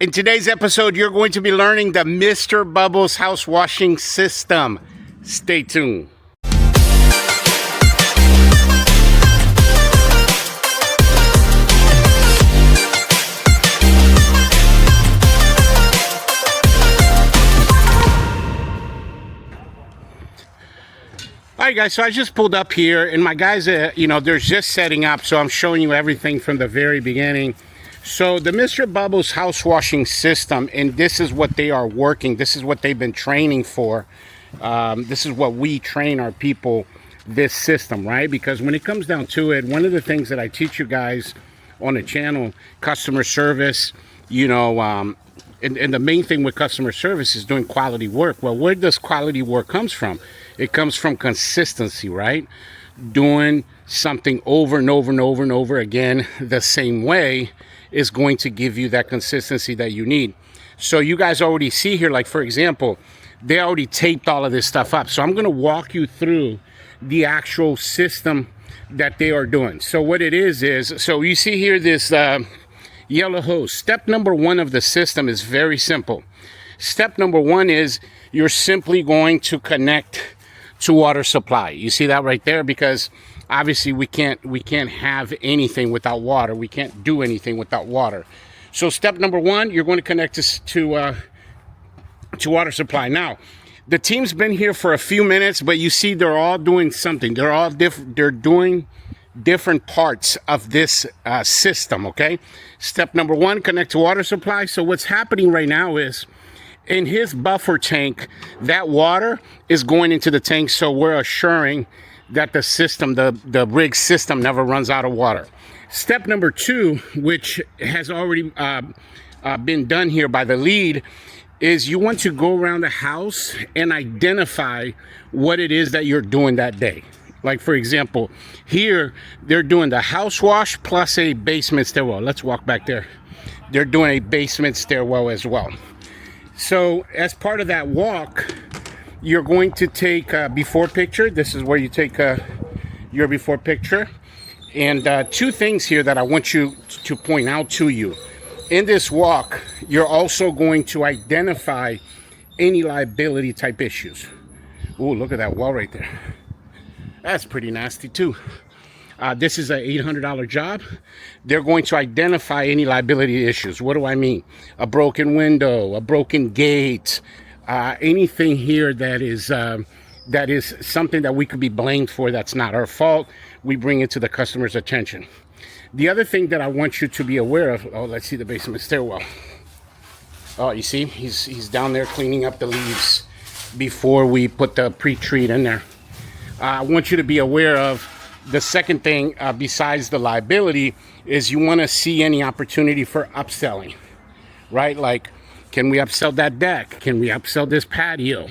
In today's episode, you're going to be learning the Mr. Bubbles house washing system. Stay tuned. All right, guys, so I just pulled up here, and my guys, they're just setting up, so I'm showing you everything from the very beginning. So the Mr. Bubbles house washing system, and this is what they are working. This is what they've been training for. This is what we train our people, this system, right? Because when it comes down to it, one of the things that I teach you guys on the channel, customer service, and the main thing with customer service is doing quality work. Well, where does quality work comes from? It comes from consistency, right? Doing something over and over and over and over again the same way is going to give you that consistency that you need. So you guys already see here, like for example, they already taped all of this stuff up. So I'm going to walk you through the actual system that they are doing. So what it is, so you see here this yellow hose. Step number one of the system is very simple. Step number one is you're simply going to connect to water supply. You see that right there? Because obviously we can't have anything without water. We can't do anything without water. So step number one, you're going to connect this to water supply. Now, the team's been here for a few minutes, but you see they're all doing something. They're all different. They're doing different parts of this system. Okay. Step number one, connect to water supply. So what's happening right now is, in his buffer tank, that water is going into the tank, so we're assuring that the system, the rig system, never runs out of water. Step number two, which has already been done here by the lead, is you want to go around the house and identify what it is that you're doing that day. Like for example, here they're doing the house wash plus a basement stairwell. Let's walk back there. They're doing a basement stairwell as well. So as part of that walk, you're going to take a before picture. This is where you take your before picture. And two things here that I want you to point out to you. In this walk, you're also going to identify any liability type issues. Oh, look at that wall right there. That's pretty nasty too. This is an $800 job. They're going to identify any liability issues. What do I mean? A broken window, a broken gate, anything here that is something that we could be blamed for that's not our fault. We bring it to the customer's attention. The other thing that I want you to be aware of, oh, let's see the basement stairwell. Oh, you see, he's down there cleaning up the leaves before we put the pre-treat in there. I want you to be aware of the second thing, besides the liability, is you want to see any opportunity for upselling, right? Like, can we upsell that deck? Can we upsell this patio?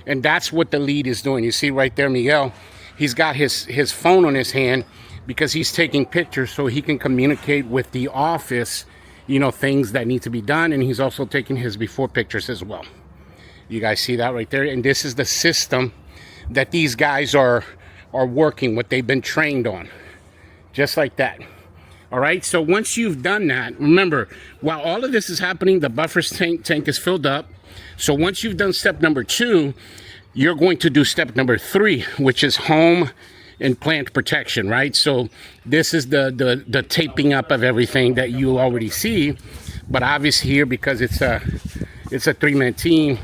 And that's what the lead is doing. You see right there, Miguel, he's got his phone on his hand because he's taking pictures so he can communicate with the office, things that need to be done. And he's also taking his before pictures as well. You guys see that right there? And this is the system that these guys are working, what they've been trained on, just like that. All right, so once you've done that, remember, while all of this is happening, the buffer tank is filled up. So once you've done step number two, you're going to do step number three, which is home and plant protection, right? So this is the taping up of everything that you already see, but obviously here, because it's a three-man team,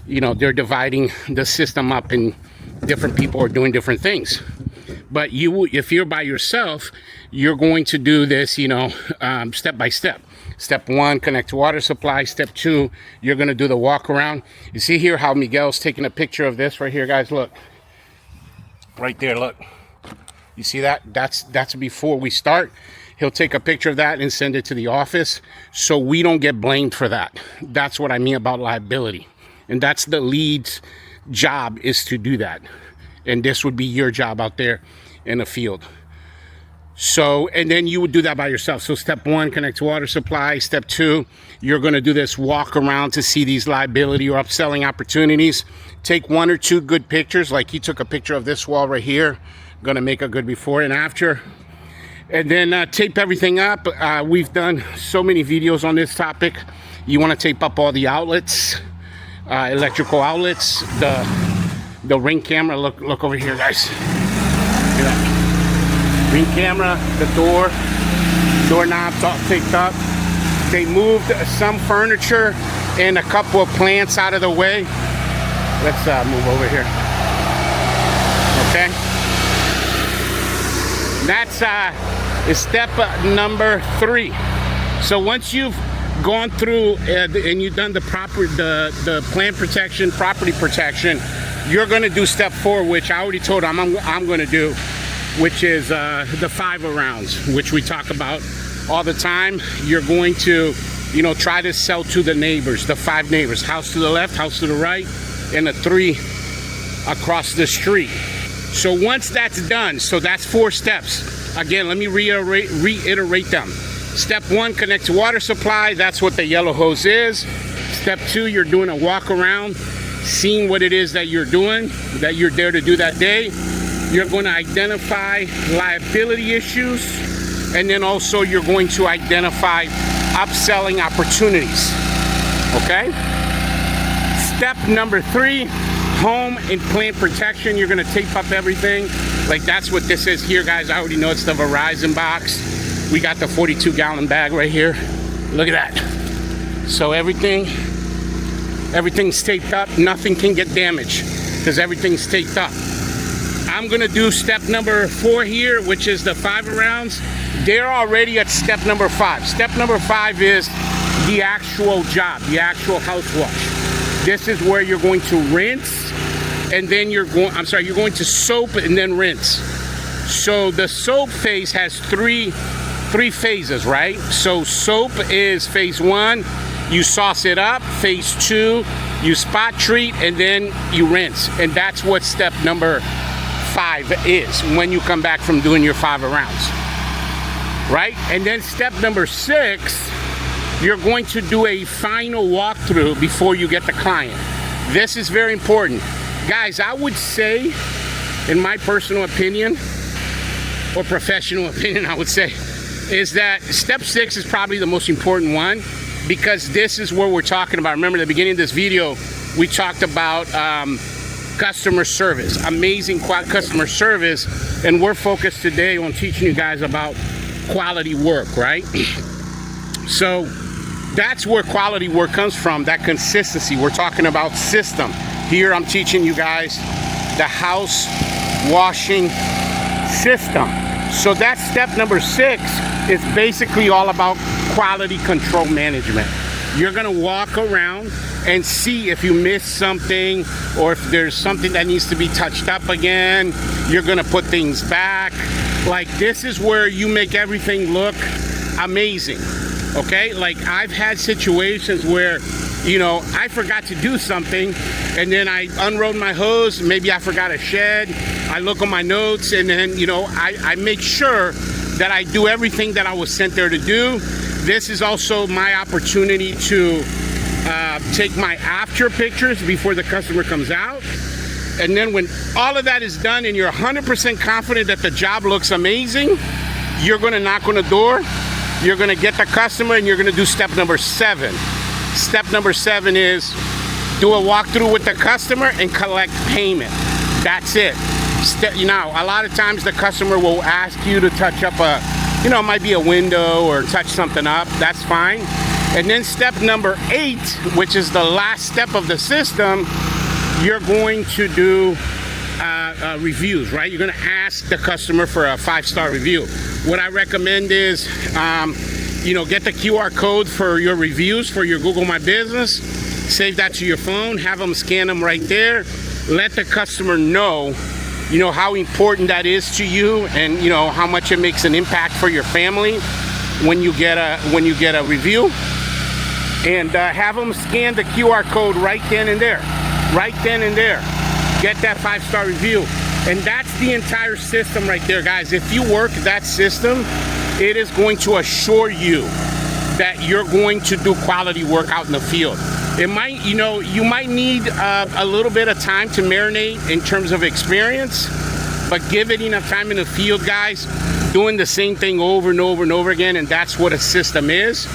they're dividing the system up, and different people are doing different things. But if you're by yourself, you're going to do this, step by step. Step one, connect to water supply. Step two, you're going to do the walk around. You see here how Miguel's taking a picture of this right here, guys. Look, right there. Look, you see that? That's before we start. He'll take a picture of that and send it to the office, so we don't get blamed for that. That's what I mean about liability, and that's the lead's job, is to do that. And this would be your job out there in the field. So, and then you would do that by yourself. So step one, connect to water supply. Step two, you're going to do this walk around to see these liability or upselling opportunities. Take one or two good pictures, like he took a picture of this wall right here. Going to make a good before and after. And then tape everything up. We've done so many videos on this topic. You want to tape up all the outlets, electrical outlets, the ring camera. Look over here, guys. Look at that. Ring camera, the doorknobs all taped up. They moved some furniture and a couple of plants out of the way. Let's move over here. Okay. That's step number 3. So once you've gone through and you've done the plant protection, property protection, you're going to do step 4, which I already told them I'm going to do, which is the 5 arounds, which we talk about all the time. You're going to, you know, try to sell to the neighbors, the 5 neighbors, house to the left, house to the right, and the 3 across the street. So once that's done, so that's 4 steps. Again, let me reiterate them. Step 1, connect to water supply. That's what the yellow hose is. Step 2, you're doing a walk around, seeing what it is that you're doing, that you're there to do that day. You're going to identify liability issues, and then also you're going to identify upselling opportunities. Okay? Step number 3, home and plant protection. You're going to tape up everything. Like that's what this is here, guys. I already know it's the Verizon box. We got the 42-gallon bag right here. Look at that. So everything's taped up. Nothing can get damaged because everything's taped up. I'm going to do step number 4 here, which is the 5 arounds. They're already at step number 5. Step number 5 is the actual job, the actual house wash. This is where you're going to rinse, and then you're going to soap and then rinse. So the soap phase has three phases, right? So soap is phase 1, you sauce it up. Phase 2, you spot treat, and then you rinse. And that's what step number 5 is when you come back from doing your 5 arounds, right? And then step number 6, you're going to do a final walkthrough before you get the client. This is very important. Guys, I would say, in my personal opinion, or professional opinion, I would say, is that step 6 is probably the most important one, because this is where we're talking about. Remember, at the beginning of this video, we talked about customer service, amazing customer service, and we're focused today on teaching you guys about quality work, right? So that's where quality work comes from, that consistency. We're talking about system. Here I'm teaching you guys the house washing system. So that's step number 6. Is basically all about quality control management. You're gonna walk around and see if you missed something, or if there's something that needs to be touched up again. You're gonna put things back. Like, this is where you make everything look amazing. Okay, like I've had situations where, you know, I forgot to do something, and then I unrolled my hose, maybe I forgot a shed, I look on my notes, and then, you know, I make sure that I do everything that I was sent there to do. This is also my opportunity to take my after pictures before the customer comes out. And then when all of that is done and you're 100% confident that the job looks amazing, you're gonna knock on the door, you're gonna get the customer, and you're gonna do step number 7. Step number 7 is do a walkthrough with the customer and collect payment. That's it. You know, a lot of times the customer will ask you to touch up a, you know, it might be a window or touch something up. That's fine. And then step number 8, which is the last step of the system, you're going to do reviews, right? You're going to ask the customer for a 5-star review. What I recommend is, you know, get the QR code for your reviews for your Google My Business. Save that to your phone. Have them scan them right there. Let the customer know, you know, how important that is to you, and you know how much it makes an impact for your family when you get a review. And have them scan the QR code right then and there. Right then and there. Get that 5-star review. And that's the entire system right there, guys. If you work that system, it is going to assure you that you're going to do quality work out in the field. It might, you know, you might need a little bit of time to marinate in terms of experience, but give it enough time in the field, guys, doing the same thing over and over and over again, and that's what a system is.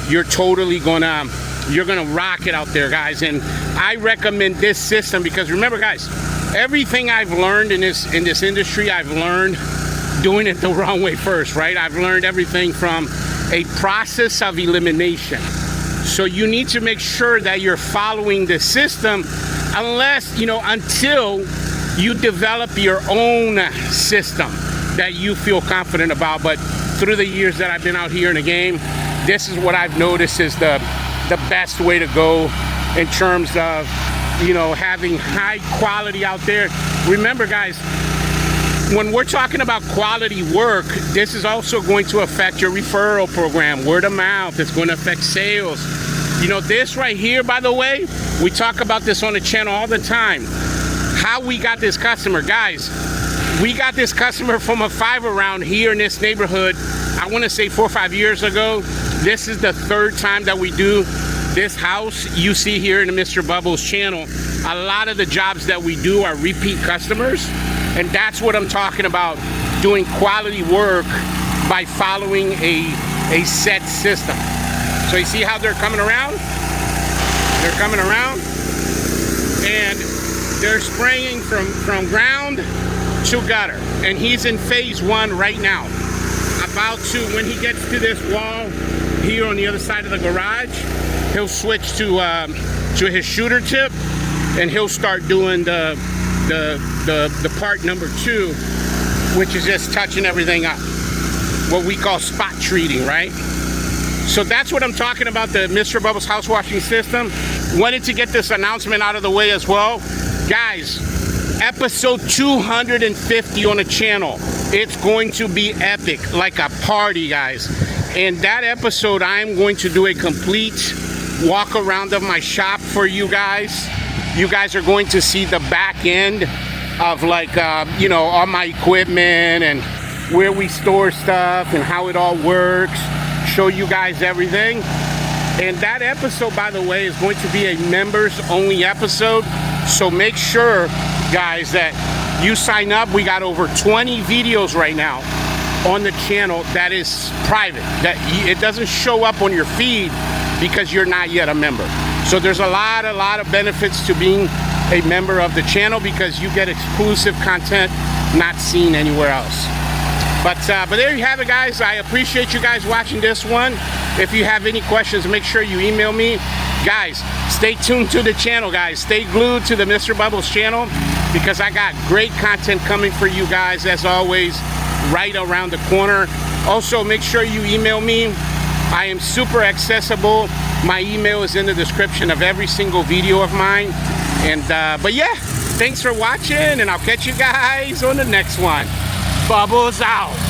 You're totally gonna you're gonna rock it out there, guys. And I recommend this system because remember, guys, everything I've learned in this industry, I've learned doing it the wrong way first, right? I've learned everything from a process of elimination. So you need to make sure that you're following the system unless, until you develop your own system that you feel confident about. But through the years that I've been out here in the game, this is what I've noticed is the best way to go in terms of, having high quality out there. Remember, guys, when we're talking about quality work, this is also going to affect your referral program, word of mouth. It's going to affect sales. This right here, by the way, we talk about this on the channel all the time. How we got this customer, guys. We got this customer from a 5 around here in this neighborhood, I want to say 4 or 5 years ago. This is the 3rd time that we do this house. You see here in the Mr. Bubbles channel, a lot of the jobs that we do are repeat customers. And that's what I'm talking about, doing quality work by following a set system. So you see how they're coming around? They're coming around and they're spraying from ground to gutter. And he's in phase 1 right now. About to, when he gets to this wall here on the other side of the garage, he'll switch to his shooter tip and he'll start doing the part number 2, which is just touching everything up, what we call spot treating, right? So that's what I'm talking about, the Mr. Bubbles house washing system. Wanted to get this announcement out of the way as well. Guys, episode 250 on the channel. It's going to be epic, like a party, guys. In that episode, I'm going to do a complete walk around of my shop for you guys. You guys are going to see the back end of all my equipment and where we store stuff and how it all works. Show you guys everything. And that episode, by the way, is going to be a members only episode. So make sure, guys, that you sign up. We got over 20 videos right now on the channel that is private, that it doesn't show up on your feed because you're not yet a member. So there's a lot of benefits to being a member of the channel because you get exclusive content not seen anywhere else. But there you have it, guys. I appreciate you guys watching this one. If you have any questions, make sure you email me. Guys, stay tuned to the channel, guys. Stay glued to the Mr. Bubbles channel because I got great content coming for you guys, as always, right around the corner. Also, make sure you email me. I am super accessible. My email is in the description of every single video of mine. And but yeah, thanks for watching, and I'll catch you guys on the next one. Bubbles out.